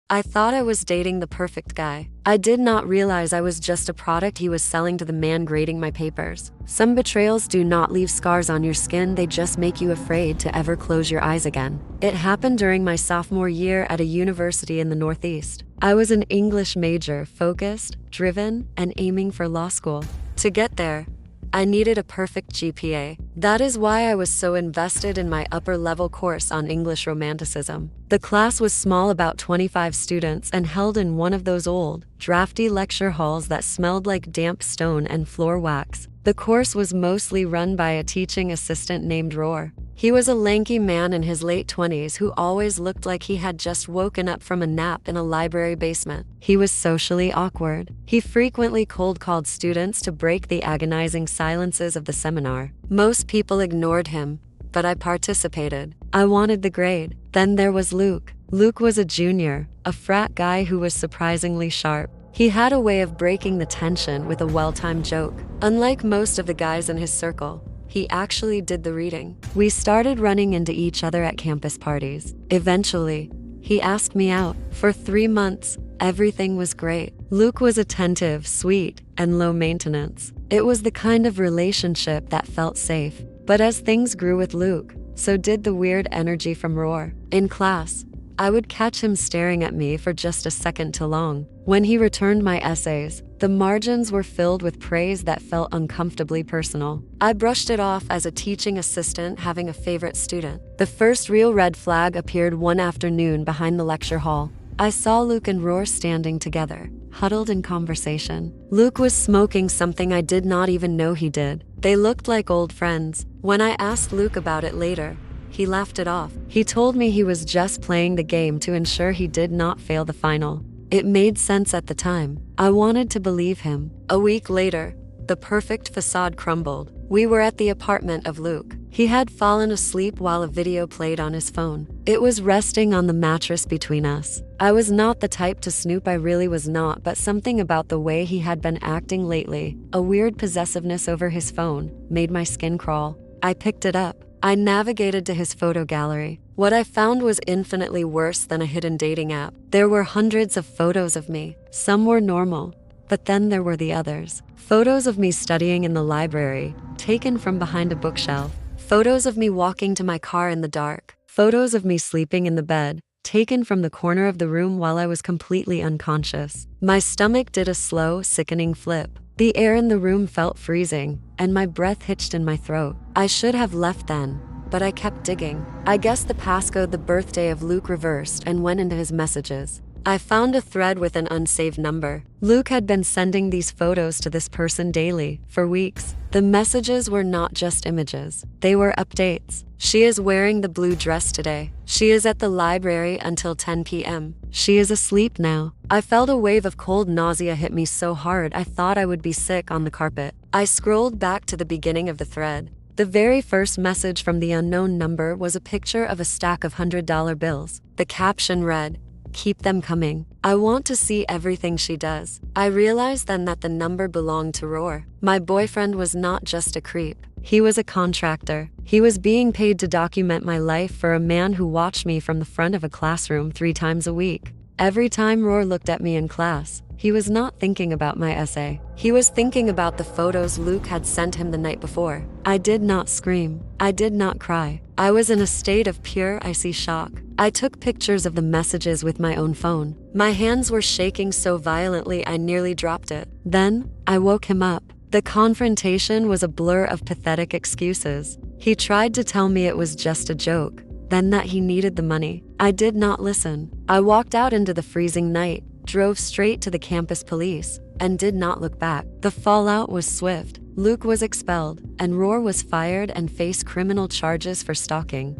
I thought I was dating the perfect guy. I did not realize I was just a product he was selling to the man grading my papers. Some betrayals do not leave scars on your skin, they just make you afraid to ever close your eyes again. It happened during my sophomore year at a university in the Northeast. I was an English major, focused, driven, and aiming for law school. To get there, I needed a perfect GPA. That is why I was so invested in my upper-level course on English Romanticism. The class was small, about 25 students, and held in one of those old, drafty lecture halls that smelled like damp stone and floor wax. The course was mostly run by a teaching assistant named Roar. He was a lanky man in his late 20s who always looked like he had just woken up from a nap in a library basement. He was socially awkward. He frequently cold-called students to break the agonizing silences of the seminar. Most people ignored him, but I participated. I wanted the grade. Then there was Luke. Luke was a junior, a frat guy who was surprisingly sharp. He had a way of breaking the tension with a well-timed joke. Unlike most of the guys in his circle, he actually did the reading. We started running into each other at campus parties. Eventually, he asked me out. For 3 months, everything was great. Luke was attentive, sweet, and low maintenance. It was the kind of relationship that felt safe. But as things grew with Luke, so did the weird energy from Roar. In class, I would catch him staring at me for just a second too long. When he returned my essays, the margins were filled with praise that felt uncomfortably personal. I brushed it off as a teaching assistant having a favorite student. The first real red flag appeared one afternoon behind the lecture hall. I saw Luke and Roar standing together, huddled in conversation. Luke was smoking something I did not even know he did. They looked like old friends. When I asked Luke about it later, he laughed it off. He told me he was just playing the game to ensure he did not fail the final. It made sense at the time. I wanted to believe him. A week later, the perfect facade crumbled. We were at the apartment of Luke. He had fallen asleep while a video played on his phone. It was resting on the mattress between us. I was not the type to snoop, I really was not, but something about the way he had been acting lately, a weird possessiveness over his phone, made my skin crawl. I picked it up. I navigated to his photo gallery. What I found was infinitely worse than a hidden dating app. There were hundreds of photos of me. Some were normal, but then there were the others. Photos of me studying in the library, taken from behind a bookshelf. Photos of me walking to my car in the dark. Photos of me sleeping in the bed, taken from the corner of the room while I was completely unconscious. My stomach did a slow, sickening flip. The air in the room felt freezing, and my breath hitched in my throat. I should have left then, but I kept digging. I guessed the passcode, the birthday of Luke, reversed and went into his messages. I found a thread with an unsaved number. Luke had been sending these photos to this person daily, for weeks. The messages were not just images. They were updates. She is wearing the blue dress today. She is at the library until 10 p.m. She is asleep now. I felt a wave of cold nausea hit me so hard I thought I would be sick on the carpet. I scrolled back to the beginning of the thread. The very first message from the unknown number was a picture of a stack of $100 bills. The caption read, "Keep them coming. I want to see everything she does." I realized then that the number belonged to Roar. My boyfriend was not just a creep. He was a contractor. He was being paid to document my life for a man who watched me from the front of a classroom 3 times a week. Every time Roar looked at me in class, he was not thinking about my essay. He was thinking about the photos Luke had sent him the night before. I did not scream. I did not cry. I was in a state of pure, icy shock. I took pictures of the messages with my own phone. My hands were shaking so violently I nearly dropped it. Then, I woke him up. The confrontation was a blur of pathetic excuses. He tried to tell me it was just a joke, then that he needed the money. I did not listen. I walked out into the freezing night, drove straight to the campus police, and did not look back. The fallout was swift. Luke was expelled, and Roar was fired and faced criminal charges for stalking.